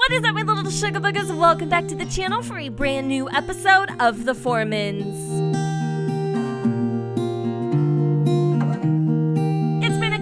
What is up, my little sugar boogers? Welcome back to the channel for a brand new episode of the Foremans.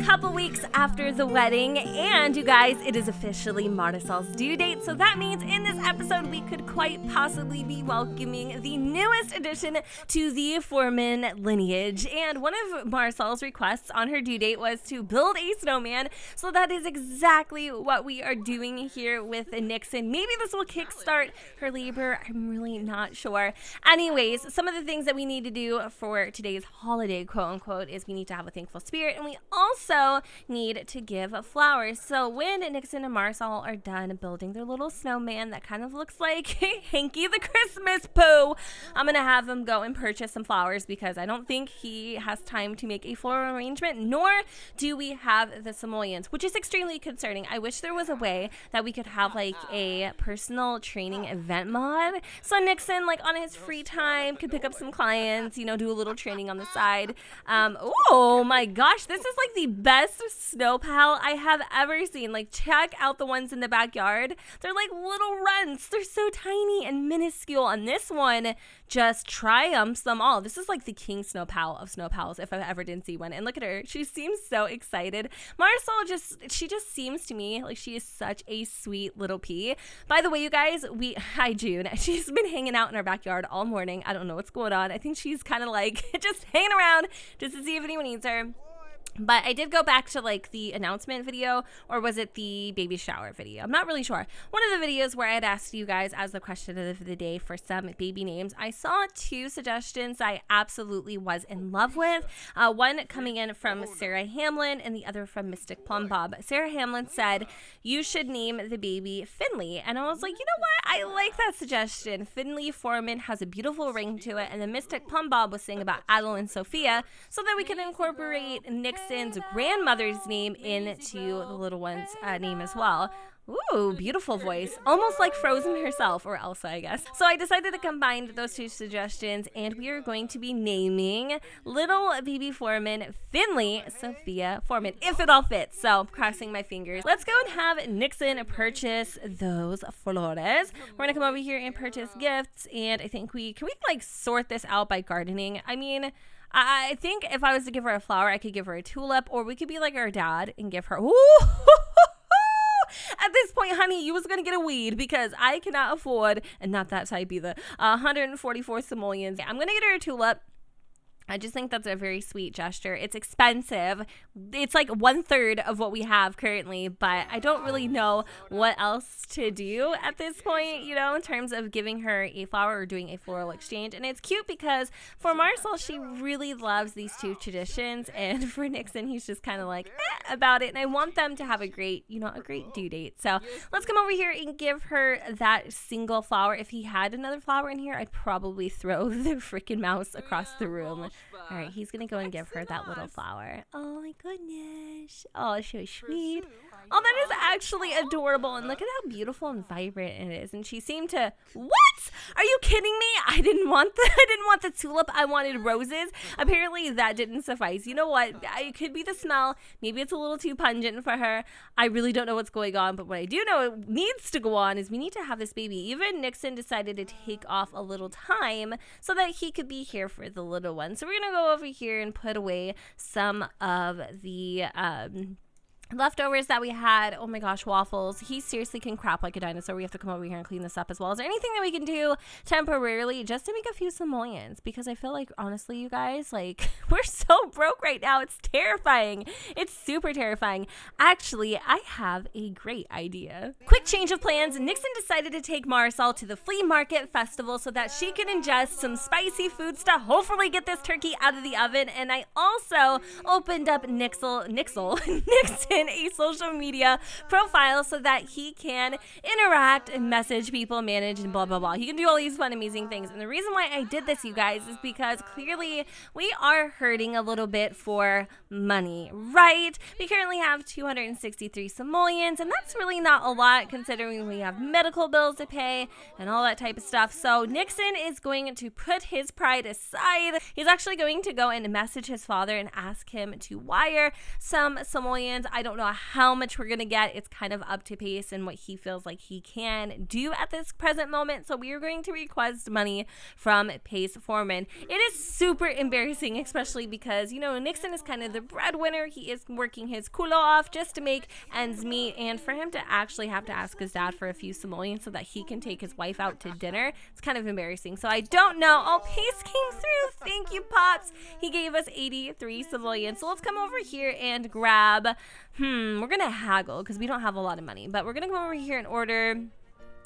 Couple weeks after the wedding, and you guys, it is officially Marisol's due date, so that means in this episode we could quite possibly be welcoming the newest addition to the Foreman lineage. And one of Marisol's requests on her due date was to build a snowman, so that is exactly what we are doing here with Nixon. Maybe this will kickstart her labor, I'm really not sure. Anyways, some of the things that we need to do for today's holiday, quote unquote, is we need to have a thankful spirit, and we also need to give flowers. So when Nixon and Marisol are done building their little snowman that kind of looks like Hanky the Christmas Pooh, I'm gonna have them go and purchase some flowers because I don't think he has time to make a floral arrangement, nor do we have the simoleons, which is extremely concerning. I wish there was a way that we could have like a personal training event mod, so Nixon, like on his free time, could pick up some clients, you know, do a little training on the side. Oh my gosh, this is like the best snow pal I have ever seen. Like, check out the ones in the backyard. They're like little runts. They're so tiny and minuscule, and this one just triumphs them all. This is like the king snow pal of snow pals if I ever did see one. And look at her, she seems so excited. Marisol she just seems to me like she is such a sweet little pea. By the way, you guys, hi June, she's been hanging out in our backyard all morning. I don't know what's going on. I think she's kind of like just hanging around just to see if anyone needs her. But I did go back to like the announcement video, or was it the baby shower video? I'm not really sure. One of the videos where I had asked you guys as the question of the day for some baby names. I saw two suggestions I absolutely was in love with. One coming in from Sarah Hamlin and the other from Mystic Plum Bob. Sarah Hamlin said, you should name the baby Finley. And I was like, you know what? I like that suggestion. Finley Foreman has a beautiful ring to it. And the Mystic Plum Bob was saying about Adel and Sophia, so that we can incorporate Nixon's grandmother's name into the little one's name as well. Ooh, beautiful voice. Almost like Frozen herself, or Elsa, I guess. So I decided to combine those two suggestions, and we are going to be naming little baby Foreman Finley Sophia Foreman, if it all fits. So, crossing my fingers. Let's go and have Nixon purchase those flores. We're gonna come over here and purchase gifts, and I think can we like sort this out by gardening? I mean, I think if I was to give her a flower, I could give her a tulip, or we could be like our dad and give her, ooh, at this point, honey, you was going to get a weed because I cannot afford, and not that type either, 144 simoleons. I'm going to get her a tulip. I just think that's a very sweet gesture. It's expensive. It's like 1/3 of what we have currently, but I don't really know what else to do at this point, you know, in terms of giving her a flower or doing a floral exchange. And it's cute because for Marisol, she really loves these two traditions, and for Nixon, he's just kind of like about it. And I want them to have a great, you know, a great due date. So let's come over here and give her that single flower. If he had another flower in here, I'd probably throw the freaking mouse across the room. All right, he's going to go and give her that little flower. Oh, my goodness. Oh, so sweet. Oh, that is actually adorable. And look at how beautiful and vibrant it is. And she seemed to... What? Are you kidding me? I didn't want the tulip. I wanted roses. Apparently, that didn't suffice. You know what? It could be the smell. Maybe it's a little too pungent for her. I really don't know what's going on. But what I do know it needs to go on is we need to have this baby. Even Nixon decided to take off a little time so that he could be here for the little one. So we're going to go over here and put away some of the... leftovers that we had. Oh my gosh, waffles. He seriously can crap like a dinosaur. We have to come over here and clean this up as well. Is there anything that we can do temporarily just to make a few simoleons? Because I feel like, honestly, you guys, like, we're so broke right now. It's terrifying. It's super terrifying. Actually, I have a great idea. Quick change of plans. Nixon decided to take Marisol to the flea market festival so that she can ingest some spicy foods to hopefully get this turkey out of the oven. And I also opened up Nixon a social media profile so that he can interact and message people, manage, and blah, blah, blah. He can do all these fun, amazing things. And the reason why I did this, you guys, is because clearly we are hurting a little bit for money, right? We currently have 263 simoleons, and that's really not a lot considering we have medical bills to pay and all that type of stuff. So Nixon is going to put his pride aside. He's actually going to go and message his father and ask him to wire some simoleons. I I don't know how much we're gonna get. It's kind of up to Pace and what he feels like he can do at this present moment. So we are going to request money from Pace Foreman. It is super embarrassing, especially because, you know, Nixon is kind of the breadwinner. He is working his culo off just to make ends meet, and for him to actually have to ask his dad for a few simoleons so that he can take his wife out to dinner, it's kind of embarrassing. So I don't know. Oh, Pace came through. Thank you, Pops. He gave us 83 simoleons. So let's come over here and grab, we're gonna haggle because we don't have a lot of money, but we're gonna come over here and order,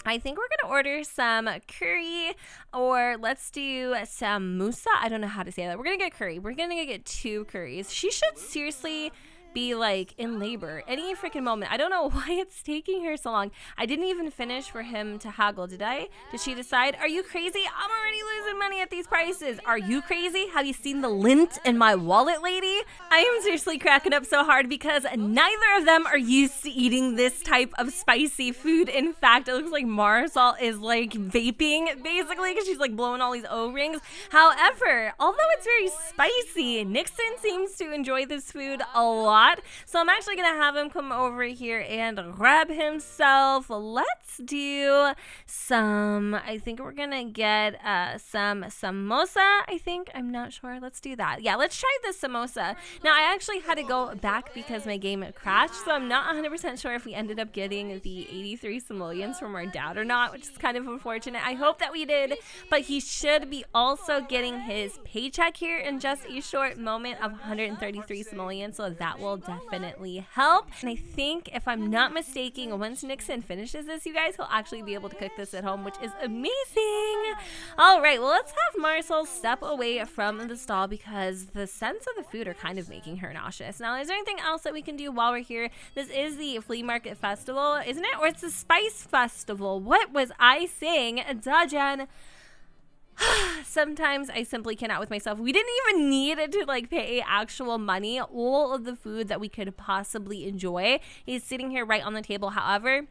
I think we're gonna order some curry, or let's do some musa. I don't know how to say that. We're gonna get curry. We're gonna get 2 curries. She should seriously be like in labor any freaking moment. I don't know why it's taking her so long. I didn't even finish for him to haggle, did I? Did she decide? Are you crazy? I'm already losing money at these prices. Are you crazy? Have you seen the lint in my wallet, lady? I am seriously cracking up so hard because neither of them are used to eating this type of spicy food. In fact, it looks like Marisol is like vaping basically because she's like blowing all these O-rings. However, although it's very spicy, Nixon seems to enjoy this food a lot. So I'm actually going to have him come over here and grab himself. Let's do some, I think we're going to get some samosa, I think. I'm not sure. Let's do that. Yeah, let's try the samosa. Now, I actually had to go back because my game crashed, so I'm not 100% sure if we ended up getting the 83 simoleons from our dad or not, which is kind of unfortunate. I hope that we did, but he should be also getting his paycheck here in just a short moment of 133 simoleons, so that will definitely help. And I think, if I'm not mistaken, once Nixon finishes this, you guys, he'll actually be able to cook this at home, which is amazing. All right, well, let's have Marisol step away from the stall because the scents of the food are kind of making her nauseous. Now, is there anything else that we can do while we're here? This is the flea market festival, isn't it? Or it's the spice festival. What was I saying? Dajan. Sometimes I simply cannot with myself. We didn't even need to like pay actual money. All of the food that we could possibly enjoy is sitting here right on the table. However,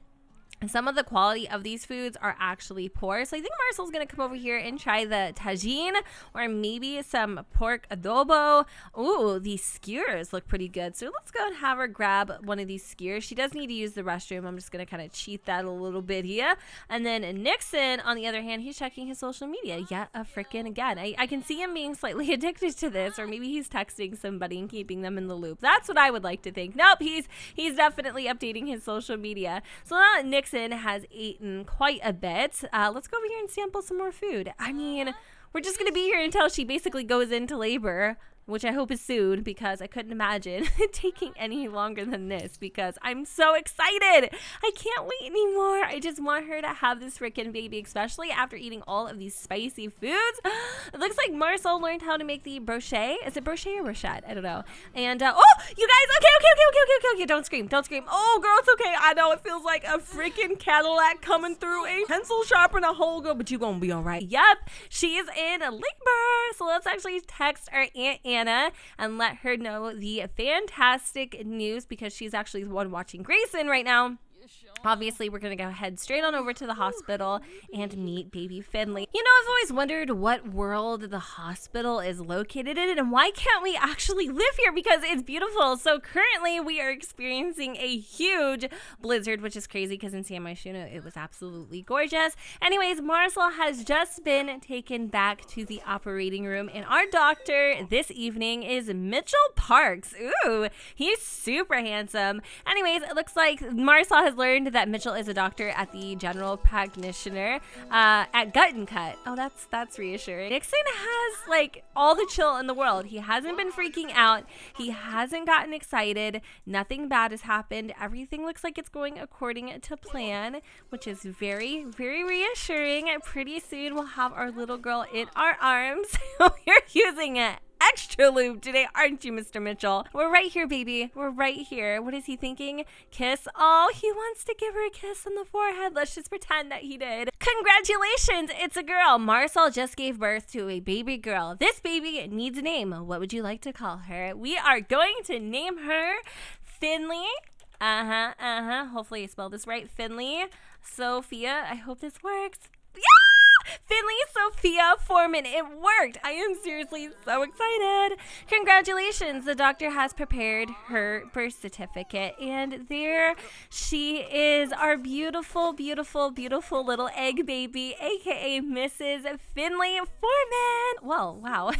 some of the quality of these foods are actually poor. So I think Marisol's going to come over here and try the tagine or maybe some pork adobo. Ooh, these skewers look pretty good. So let's go and have her grab one of these skewers. She does need to use the restroom. I'm just going to kind of cheat that a little bit here. And then Nixon, on the other hand, he's checking his social media yet again. I can see him being slightly addicted to this, or maybe he's texting somebody and keeping them in the loop. That's what I would like to think. Nope, he's definitely updating his social media. So now Nixon has eaten quite a bit. Let's go over here and sample some more food. I mean, we're just gonna be here until she basically goes into labor, which I hope is soon, because I couldn't imagine taking any longer than this because I'm so excited. I can't wait anymore. I just want her to have this freaking baby, especially after eating all of these spicy foods. It looks like Marisol learned how to make the brochet. Is it brochet or brochette? I don't know. And, oh, you guys, okay. Don't scream. Oh, girl, it's okay. I know it feels like a freaking Cadillac coming through a pencil sharpener hole, girl, but you're gonna be all right. Yep, she is in labor. So let's actually text our Aunt Anna and let her know the fantastic news because she's actually the one watching Grayson right now. Obviously, we're going to go head straight on over to the hospital and meet baby Finley. You know, I've always wondered what world the hospital is located in and why can't we actually live here because it's beautiful. So currently, we are experiencing a huge blizzard, which is crazy because in San Myshuno, it was absolutely gorgeous. Anyways, Marisol has just been taken back to the operating room, and our doctor this evening is Mitchell Parks. Ooh, he's super handsome. Anyways, it looks like Marisol has learned that Mitchell is a doctor at the general practitioner at Gut and Cut. Oh, that's reassuring. Nixon has like all the chill in the world. He hasn't been freaking out. He hasn't gotten excited. Nothing bad has happened. Everything looks like it's going according to plan, which is very, very reassuring. Pretty soon we'll have our little girl in our arms. We're using it. Extra lube today, aren't you, Mr. Mitchell? We're right here, baby. We're right here. What is he thinking? Kiss? Oh, he wants to give her a kiss on the forehead. Let's just pretend that he did. Congratulations, it's a girl. Marisol just gave birth to a baby girl. This baby needs a name. What would you like to call her? We are going to name her Finley. Hopefully I spelled this right. Finley. Sophia. I hope this works. Yeah! Finley Sophia Foreman. It worked. I am seriously so excited. Congratulations. The doctor has prepared her birth certificate, and there she is, our beautiful, beautiful, beautiful little egg baby, aka Mrs. Finley Foreman. Well, wow.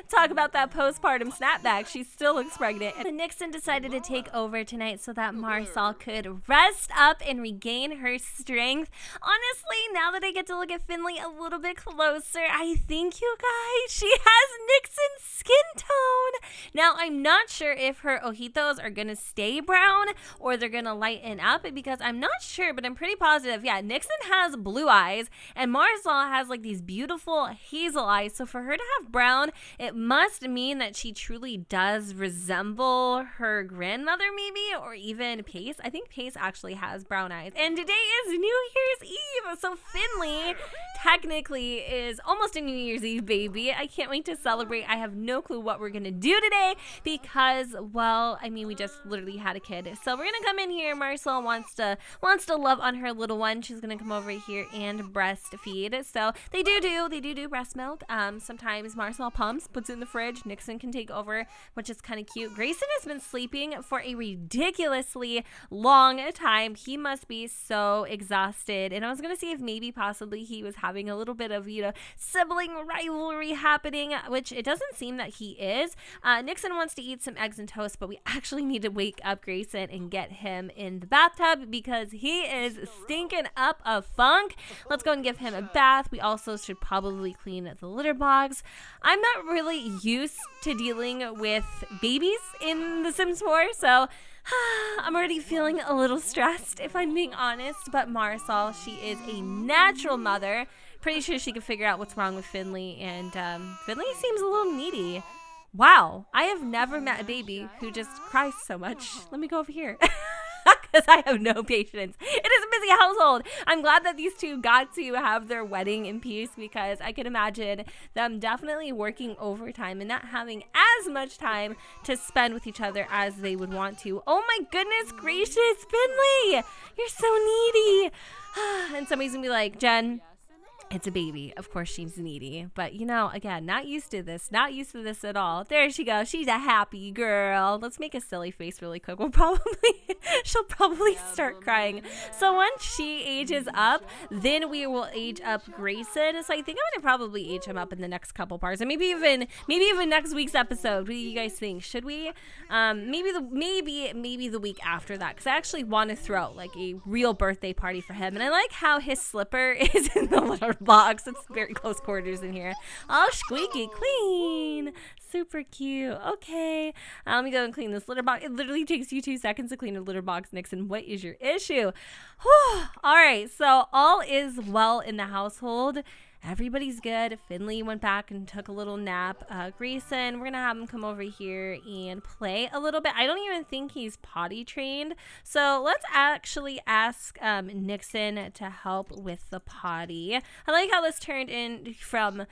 Talk about that postpartum snapback. She still looks pregnant. And Nixon decided to take over tonight so that Marisol could rest up and regain her strength. Honestly, now that I get to look at Finley a little bit closer, I think, you guys, she has Nixon's skin tone. Now, I'm not sure if her ojitos are going to stay brown or they're going to lighten up, because I'm not sure, but I'm pretty positive. Yeah, Nixon has blue eyes and Marisol has like these beautiful hazel eyes. So for her to have brown, it must mean that she truly does resemble her grandmother, maybe, or even Pace. I think Pace actually has brown eyes. And today is New Year's Eve, so Finley technically is almost a New Year's Eve baby. I can't wait to celebrate. I have no clue what we're gonna do today because, well, I mean, we just literally had a kid. So we're gonna come in here. Marisol wants to love on her little one. She's gonna come over here and breastfeed. So they do breast milk. Sometimes Marisol pumps, puts it in the fridge. Nixon can take over, which is kind of cute. Grayson has been sleeping for a ridiculously long time. He must be so exhausted. And I was gonna see if maybe possibly he was having a little bit of, sibling rivalry happening, which it doesn't seem that he is. Nixon wants to eat some eggs and toast, but we actually need to wake up Grayson and get him in the bathtub because he is stinking up a funk. Let's go and give him a bath. We also should probably clean the litter box. I'm not really used to dealing with babies in The Sims 4, so I'm already feeling a little stressed, if I'm being honest. But Marisol, she is a natural mother. Pretty sure she can figure out what's wrong with Finley, and Finley seems a little needy. Wow, I have never met a baby who just cries so much. Let me go over here. Because I have no patience. It is a busy household. I'm glad that these two got to have their wedding in peace, because I can imagine them definitely working overtime and not having as much time to spend with each other as they would want to. Oh my goodness gracious, Finley! You're so needy. And somebody's gonna be like, Jen, it's a baby. Of course she's needy. But, again, not used to this at all. There she goes. She's a happy girl. Let's make a silly face really quick. She'll probably start crying. So once she ages up, then we will age up Grayson. So I think I'm going to probably age him up in the next couple parts. And maybe even next week's episode. What do you guys think? Should we? Maybe the week after that. Because I actually want to throw like a real birthday party for him. And I like how his slipper is in the litter box. It's very close quarters in here. All squeaky clean. Super cute. Okay. Let me go and clean this litter box. It literally takes you 2 seconds to clean a litter box, Nixon. What is your issue? Whew. All right. So all is well in the household. Everybody's good. Finley went back and took a little nap. Grayson, we're going to have him come over here and play a little bit. I don't even think he's potty trained. So let's actually ask Nixon to help with the potty. I like how this turned in from,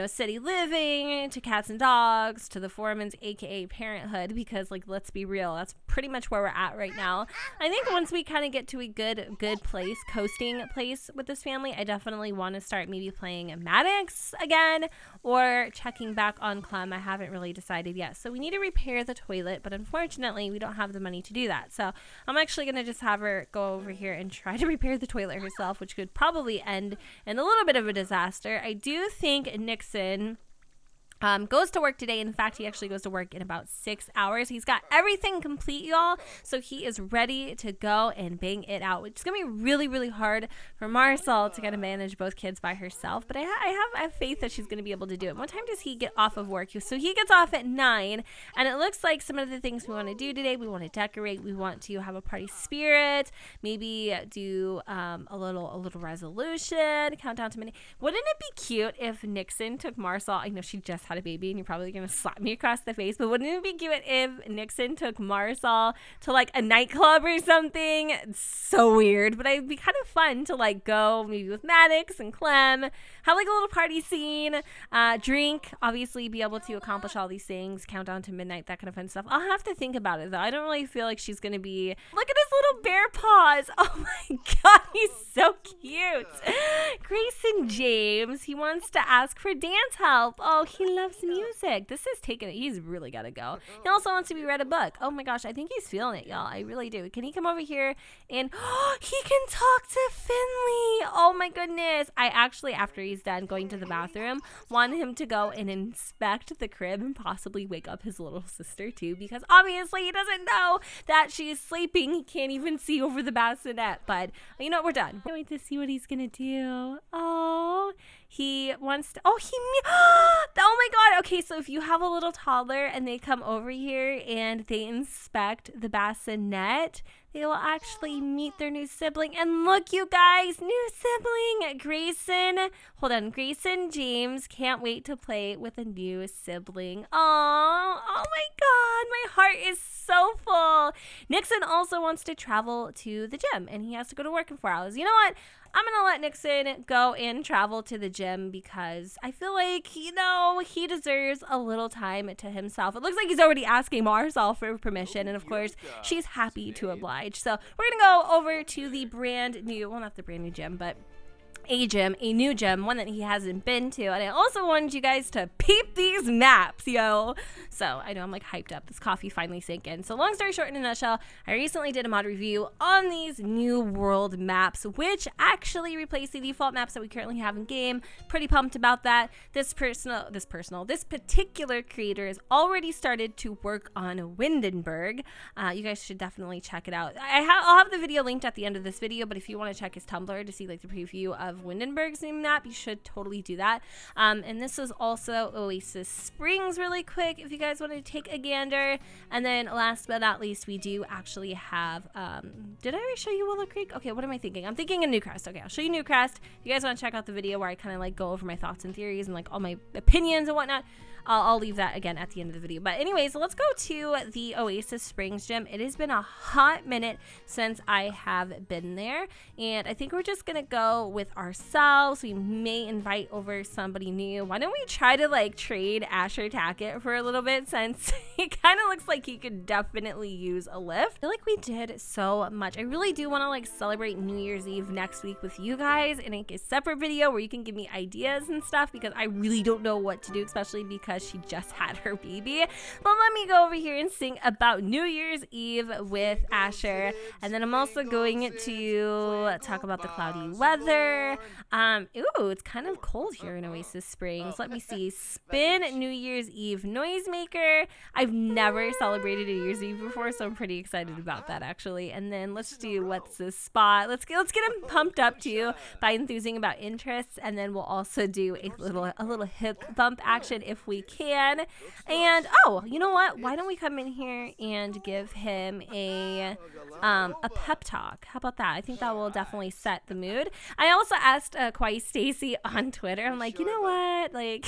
city living to cats and dogs to the Foremans, aka parenthood, because let's be real, that's pretty much where we're at right now. I think once we kind of get to a good place, coasting place with this family, I definitely want to start maybe playing MADDOX again or checking back on CLEM. I haven't really decided yet. So we need to repair the toilet, but unfortunately we don't have the money to do that. So I'm actually going to just have her go over here and try to repair the toilet herself, which could probably end in a little bit of a disaster. I do think Nixon goes to work today. In fact, he actually goes to work in about 6 hours. He's got everything complete, y'all. So he is ready to go and bang it out, which is going to be really, really hard for Marisol to kind of manage both kids by herself. But I have faith that she's going to be able to do it. What time does he get off of work? So he gets off at 9. And it looks like some of the things we want to do today, we want to decorate. We want to have a party spirit. Maybe do a little resolution. Count down to midnight. Wouldn't it be cute if Nixon took Marisol? I know she just had a baby and you're probably gonna slap me across the face, but wouldn't it be cute if Nixon took Marisol to a nightclub or something? It's so weird, but it'd be kind of fun to go maybe with MADDOX and CLEM, have a little party scene, drink, obviously be able to accomplish all these things, count down to midnight, that kind of fun stuff. I'll have to think about it though. I don't really feel like she's gonna be, look at his little bear paws. Oh my god, he's so cute. Grayson James. He wants to ask for dance help. Oh, he loves music. This is taking it. He's really got to go. He also wants to be read a book. Oh my gosh, I think he's feeling it, y'all. I really do. Can he come over here and he can talk to Finley? Oh my goodness. I actually, after he's done going to the bathroom, want him to go and inspect the crib and possibly wake up his little sister too, because obviously he doesn't know that she's sleeping. He can't even see over the bassinet. But you know what? We're done. We're going to see what he's gonna do. Oh, he wants to. Oh, oh my God. Okay, so if you have a little toddler and they come over here and they inspect the bassinet, they will actually meet their new sibling. And look, you guys, new sibling, Grayson. Hold on, Grayson James can't wait to play with a new sibling. Oh my God, my heart is so full. Nixon also wants to travel to the gym, and he has to go to work in 4 hours. You know what? I'm going to let Nixon go and travel to the gym because I feel like, you know, he deserves a little time to himself. It looks like he's already asking Marisol for permission, and of course, she's happy to oblige. So we're going to go over to the brand new, well, not the brand new gym, but a new gym, one that he hasn't been to. And I also wanted you guys to peep these maps, yo. So I know I'm like hyped up. This coffee finally sank in. So long story short, in a nutshell, I recently did a mod review on these new world maps, which actually replace the default maps that we currently have in game. Pretty pumped about that. This particular creator has already started to work on Windenburg. You guys should definitely check it out. I'll have the video linked at the end of this video, but if you want to check his Tumblr to see like the preview of Windenburg's new map, you should totally do that. And this was also Oasis Springs really quick if you guys want to take a gander. And then last but not least, we do actually have did I already show you Willow Creek? Okay, what am I thinking? I'm thinking of Newcrest. Okay, I'll show you Newcrest. If you guys want to check out the video where I kind of like go over my thoughts and theories and like all my opinions and whatnot, I'll leave that again at the end of the video. But anyways, let's go to the Oasis Springs gym. It has been a hot minute since I have been there, and I think we're just gonna go with ourselves. We may invite over somebody new. Why don't we try to like trade Asher Tackett for a little bit, since he kind of looks like he could definitely use a lift. I feel like we did so much. I really do want to like celebrate New Year's Eve next week with you guys in a separate video where you can give me ideas and stuff, because I really don't know what to do, especially because she just had her baby. But let me go over here and sing about New Year's Eve with Asher. And then I'm also going to talk about the cloudy weather. Ooh, it's kind of cold here in Oasis Springs. Let me see. Spin New Year's Eve noisemaker. I've never celebrated New Year's Eve before, so I'm pretty excited about that actually. And then let's do what's this spot. Let's get him pumped up too by enthusing about interests, and then we'll also do a little hip bump action if we can. And oh, you know what? Why don't we come in here and give him a pep talk? How about that? I think that will definitely set the mood. I also asked Kawaii Stacy on Twitter. I'm like, you know what? Like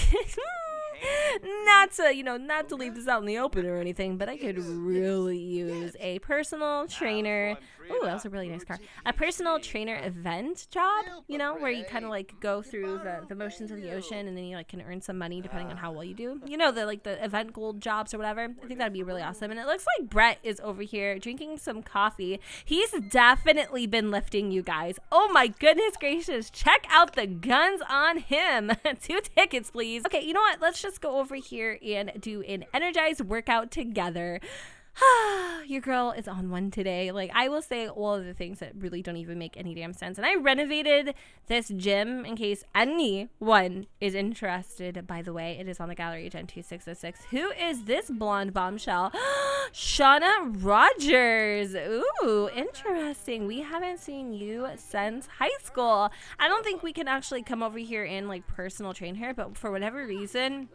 not to leave this out in the open or anything, but I could really use a personal trainer. Ooh, that was a really nice car. A personal trainer event job, you know, where you kind of like go through the motions of the ocean, and then you like can earn some money depending on how well you do. You know, the event gold jobs or whatever. I think that'd be really awesome. And it looks like Brett is over here drinking some coffee. He's definitely been lifting, you guys. Oh my goodness gracious. Check out the guns on him. 2 tickets, please. Okay, you know what? Let's just go over here and do an energized workout together. Your girl is on one today. Like, I will say all of the things that really don't even make any damn sense. And I renovated this gym in case anyone is interested. By the way, it is on the gallery, Gen 2606. Who is this blonde bombshell? Shauna Rogers. Ooh, interesting. We haven't seen you since high school. I don't think we can actually come over here and like personal train her, but for whatever reason,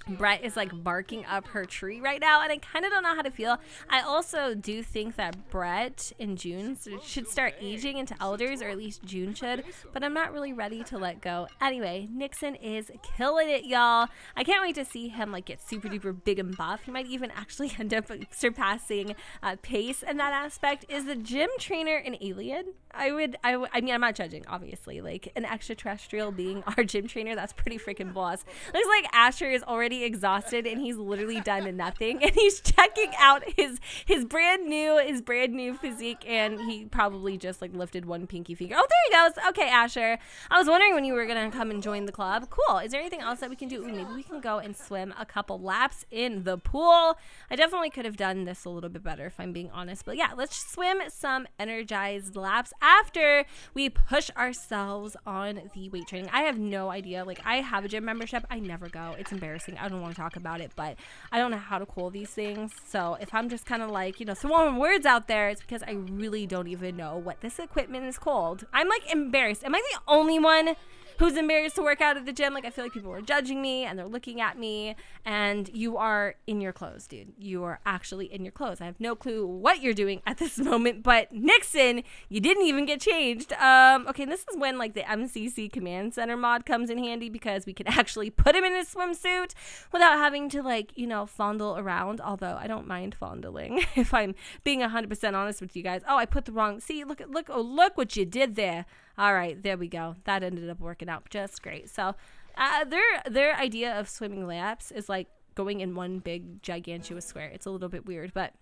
Brett is like barking up her tree right now, and I kind of don't know how to feel. I also do think that Brett in June should start aging into elders, or at least June should, but I'm not really ready to let go. Anyway, Nixon is killing it, y'all. I can't wait to see him like get super duper big and buff. He might even actually end up surpassing Pace in that aspect. Is the gym trainer an alien? I mean, I'm not judging, obviously. Like, an extraterrestrial being our gym trainer, that's pretty freaking boss. Looks like Asher is already already exhausted and he's literally done nothing, and he's checking out his brand new physique, and he probably just like lifted one pinky finger. Oh, there he goes. Okay, Asher, I was wondering when you were gonna come and join the club. Cool. Is there anything else that we can do? Ooh, maybe we can go and swim a couple laps in the pool. I definitely could have done this a little bit better if I'm being honest, but yeah, let's swim some energized laps after we push ourselves on the weight training. I have no idea. Like, I have a gym membership. I never go. It's embarrassing. I don't want to talk about it, but I don't know how to call these things. So if I'm just kind of like, you know, throwing words out there, it's because I really don't even know what this equipment is called. I'm like embarrassed. Am I the only one who's embarrassed to work out at the gym? Like, I feel like people are judging me and they're looking at me, and you are in your clothes, dude. You are actually in your clothes. I have no clue what you're doing at this moment, but Nixon, you didn't even get changed. Okay, this is when like the MCC Command Center mod comes in handy, because we can actually put him in his swimsuit without having to, like, you know, fondle around, although I don't mind fondling if I'm being 100% honest with you guys. Oh, I put the wrong, see, look what you did there. All right, there we go. That ended up working out just great. So their idea of swimming laps is like going in one big gigantuous square. It's a little bit weird, but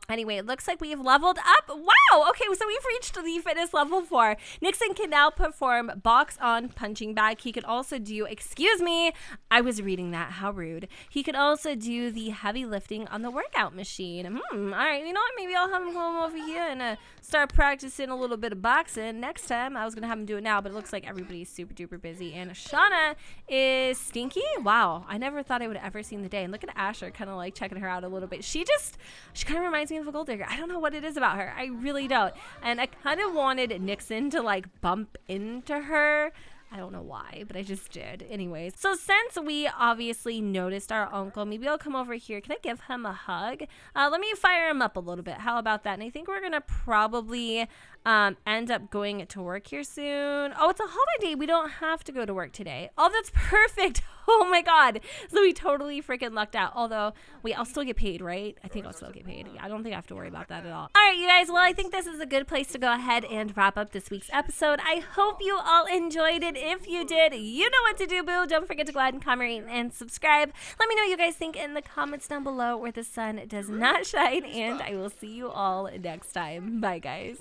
anyway, it looks like we've leveled up. Wow. Okay, so we've reached the fitness level 4. Nixon can now perform box on punching bag. He could also do, excuse me, I was reading that. How rude. He could also do the heavy lifting on the workout machine. All right, you know what? Maybe I'll have him come over here and start practicing a little bit of boxing next time. I was going to have him do it now, but it looks like everybody's super duper busy. And Shauna is stinky. Wow. I never thought I would have ever seen the day. And look at Asher kind of like checking her out a little bit. She kind of reminds me of a gold digger. I don't know what it is about her. I really don't. And I kind of wanted Nixon to like bump into her. I don't know why, but I just did. Anyways, so since we obviously noticed our uncle, maybe I'll come over here. Can I give him a hug? Let me fire him up a little bit. How about that? And I think we're going to probably end up going to work here soon. Oh, it's a holiday. We don't have to go to work today. Oh, that's perfect. Oh my God. So we totally freaking lucked out. Although, wait, I'll still get paid, right? I think I'll still get paid. I don't think I have to worry about that at all. All right, you guys. Well, I think this is a good place to go ahead and wrap up this week's episode. I hope you all enjoyed it. If you did, you know what to do, boo. Don't forget to go ahead and comment and subscribe. Let me know what you guys think in the comments down below where the sun does not shine, and I will see you all next time. Bye, guys.